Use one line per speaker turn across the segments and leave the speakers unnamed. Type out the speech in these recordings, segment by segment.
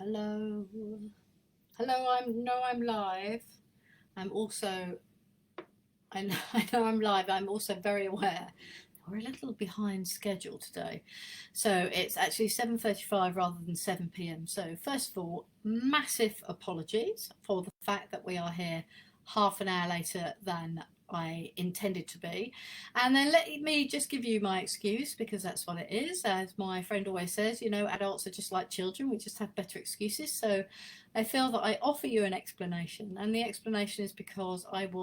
Hello. Hello, I'm live. I'm also I know I'm live. I'm also very aware we're a little behind schedule today. So it's actually 7:35 rather than 7 p.m. So first of all, massive apologies for the fact that we are here half an hour later than I intended to be. And then let me just give you my excuse, because that's what it is. As my friend always says, adults are just like children, we just have better excuses. So I feel that I offer you an explanation, and the explanation is because I've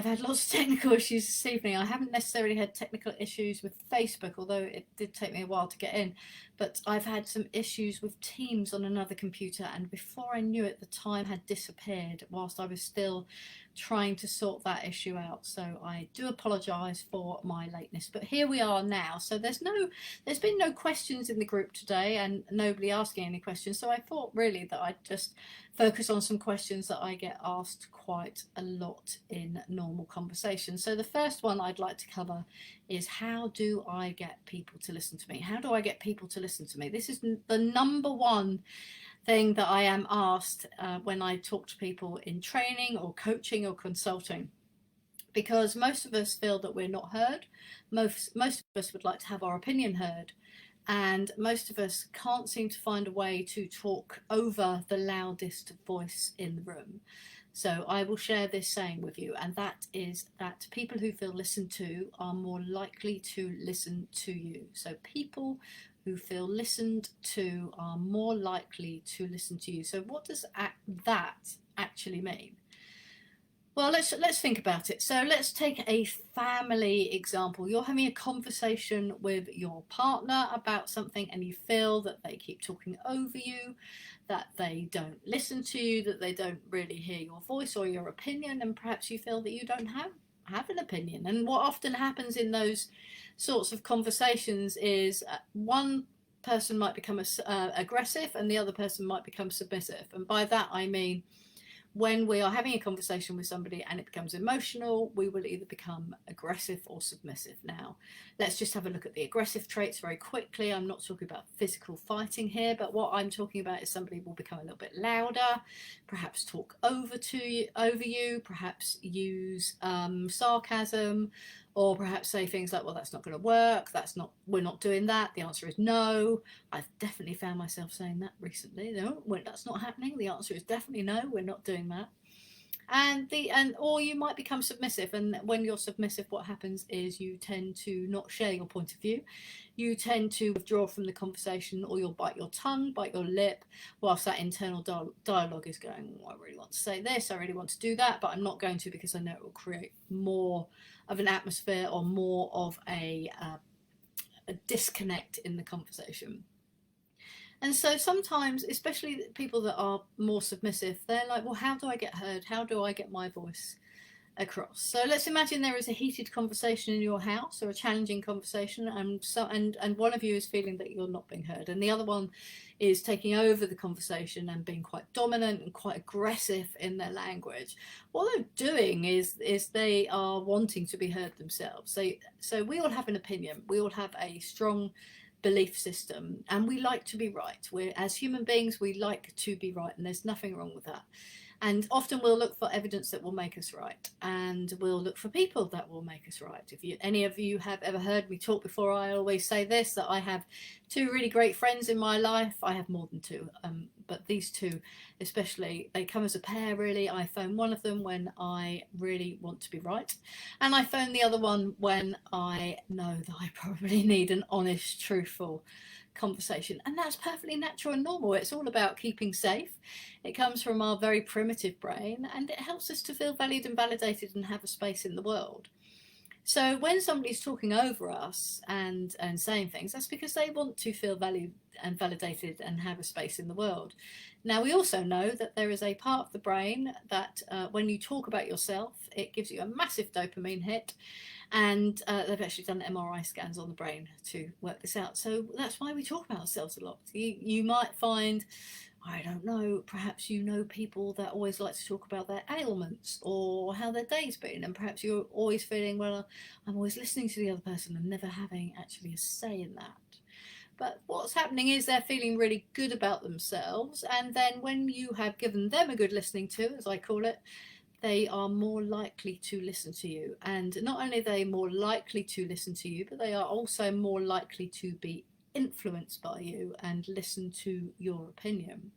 had lots of technical issues this evening. I haven't necessarily had technical issues with Facebook, although it did take me a while to get in. But I've had some issues with Teams on another computer, and before I knew it, the time had disappeared whilst I was still trying to sort that issue out. So I do apologise for my lateness. But here we are now. So there's been no questions in the group today, and nobody asking any questions. So I thought really that I'd just focus on some questions that I get asked quite a lot in normal conversation. So the first one I'd like to cover is, how do I get people to listen to me? How do I get people to listen to me? This is the number one thing that I am asked when I talk to people in training or coaching or consulting, because most of us feel that we're not heard. Most of us would like to have our opinion heard, and most of us can't seem to find a way to talk over the loudest voice in the room. So I will share this saying with you, and that is that people who feel listened to are more likely to listen to you. So people who feel listened to are more likely to listen to you. So what does that actually mean? Well, let's think about it. So let's take a family example. You're having a conversation with your partner about something, and you feel that they keep talking over you, that they don't listen to you, that they don't really hear your voice or your opinion, and perhaps you feel that you don't have an opinion. And what often happens in those sorts of conversations is one person might become aggressive and the other person might become submissive. And by that I mean, when we are having a conversation with somebody and it becomes emotional, we will either become aggressive or submissive. Now, let's just have a look at the aggressive traits very quickly. I'm not talking about physical fighting here, but what I'm talking about is somebody will become a little bit louder, perhaps talk over you, perhaps use sarcasm, or perhaps say things like, well, that's not going to work, we're not doing that, the answer is no. I've definitely found myself saying that recently. No, that's not happening, the answer is definitely no, we're not doing that. Or you might become submissive, and when you're submissive, what happens is you tend to not share your point of view. You tend to withdraw from the conversation, or you'll bite your tongue, bite your lip, whilst that internal dialogue is going, oh, I really want to say this, I really want to do that, but I'm not going to, because I know it will create more of an atmosphere or more of a disconnect in the conversation. And so sometimes, especially people that are more submissive, they're like, well, how do I get heard? How do I get my voice across? So let's imagine there is a heated conversation in your house, or a challenging conversation, and one of you is feeling that you're not being heard, and the other one is taking over the conversation and being quite dominant and quite aggressive in their language. What they're doing is they are wanting to be heard themselves. So we all have an opinion. We all have a strong belief system, and we like to be right. As human beings, we like to be right, and there's nothing wrong with that. And often we'll look for evidence that will make us right, and we'll look for people that will make us right. If any of you have ever heard me talk before, I always say this, that I have two really great friends in my life. I have more than two, but these two especially, they come as a pair really. I phone one of them when I really want to be right, and I phone the other one when I know that I probably need an honest, truthful conversation. And that's perfectly natural and normal. It's all about keeping safe. It comes from our very primitive brain, and it helps us to feel valued and validated and have a space in the world. So when somebody's talking over us and saying things, that's because they want to feel valued and validated and have a space in the world. Now, we also know that there is a part of the brain that when you talk about yourself, it gives you a massive dopamine hit, and they've actually done MRI scans on the brain to work this out. So that's why we talk about ourselves a lot. You might find, I don't know, perhaps you know people that always like to talk about their ailments or how their day's been, and perhaps you're always feeling, well, I'm always listening to the other person and never having actually a say in that. But what's happening is they're feeling really good about themselves, and then when you have given them a good listening to, as I call it, they are more likely to listen to you. And not only are they more likely to listen to you, but they are also more likely to be influenced by you and listen to your opinion.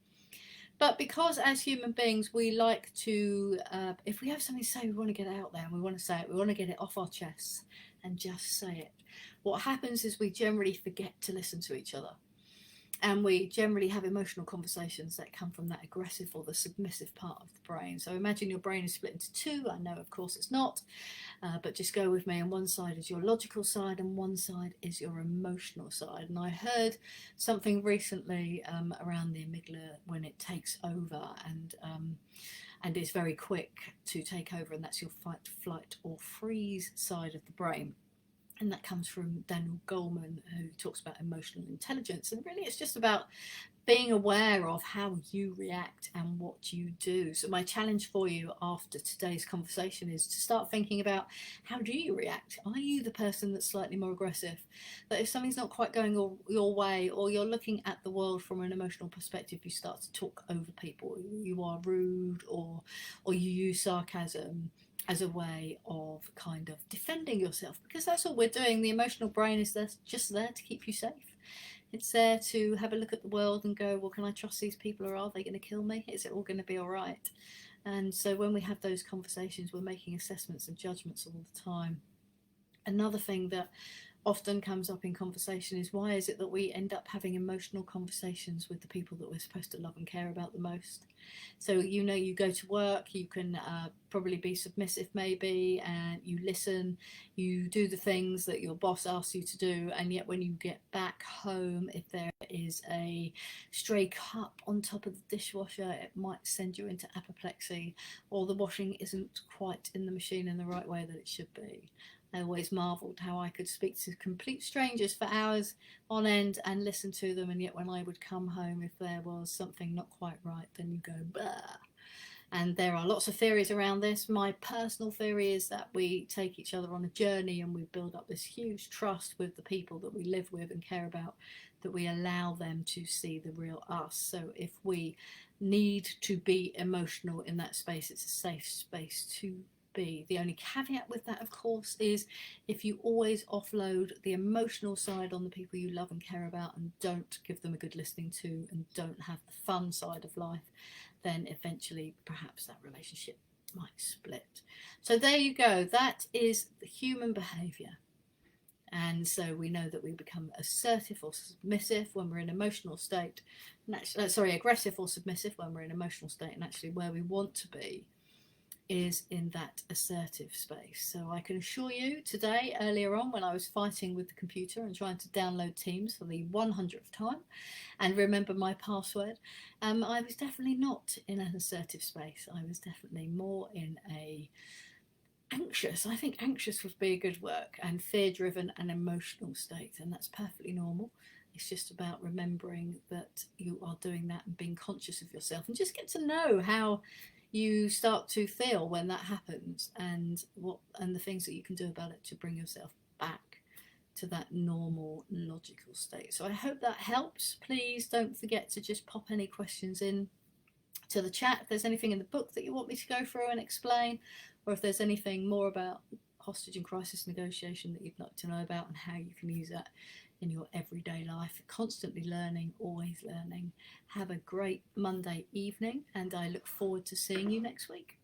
But because as human beings we like to, if we have something to say, we want to get it out there and we want to say it, we want to get it off our chests and just say it. What happens is we generally forget to listen to each other. And we generally have emotional conversations that come from that aggressive or the submissive part of the brain. So imagine your brain is split into two. I know, of course, it's not, but just go with me. On one side is your logical side, and one side is your emotional side. And I heard something recently around the amygdala when it takes over and is very quick to take over, and that's your fight, flight, or freeze side of the brain. And that comes from Daniel Goleman, who talks about emotional intelligence. And really, it's just about being aware of how you react and what you do. So my challenge for you after today's conversation is to start thinking about, how do you react? Are you the person that's slightly more aggressive? That if something's not quite going your way, or you're looking at the world from an emotional perspective, you start to talk over people, you are rude, or you use sarcasm as a way of kind of defending yourself, because that's all we're doing. The emotional brain is just there to keep you safe. It's there to have a look at the world and go, well, can I trust these people, or are they going to kill me? Is it all going to be all right? And so when we have those conversations, we're making assessments and judgments all the time. Another thing that often comes up in conversation is, why is it that we end up having emotional conversations with the people that we're supposed to love and care about the most? So you go to work, you can probably be submissive maybe, and you listen, you do the things that your boss asks you to do, and yet when you get back home, if there is a stray cup on top of the dishwasher, it might send you into apoplexy, or the washing isn't quite in the machine in the right way that it should be. I always marvelled how I could speak to complete strangers for hours on end and listen to them, and yet when I would come home, if there was something not quite right, then you go, bah. And there are lots of theories around this. My personal theory is that we take each other on a journey and we build up this huge trust with the people that we live with and care about, that we allow them to see the real us. So if we need to be emotional in that space, it's a safe space to be. The only caveat with that, of course, is if you always offload the emotional side on the people you love and care about, and don't give them a good listening to, and don't have the fun side of life, then eventually perhaps that relationship might split. So there you go. That is the human behaviour. And so we know that we become assertive or submissive when we're in an emotional state. Aggressive or submissive when we're in an emotional state, and actually where we want to be is in that assertive space. So I can assure you today, earlier on, when I was fighting with the computer and trying to download Teams for the 100th time and remember my password, I was definitely not in an assertive space. I was definitely more in a anxious, I think anxious would be a good word, and fear-driven and emotional state, and that's perfectly normal. It's just about remembering that you are doing that and being conscious of yourself, and just get to know how you start to feel when that happens, and the things that you can do about it to bring yourself back to that normal logical state. So I hope that helps. Please don't forget to just pop any questions in to the chat. If there's anything in the book that you want me to go through and explain, or if there's anything more about hostage and crisis negotiation that you'd like to know about and how you can use that in your everyday life. Constantly learning, always learning. Have a great Monday evening, and I look forward to seeing you next week.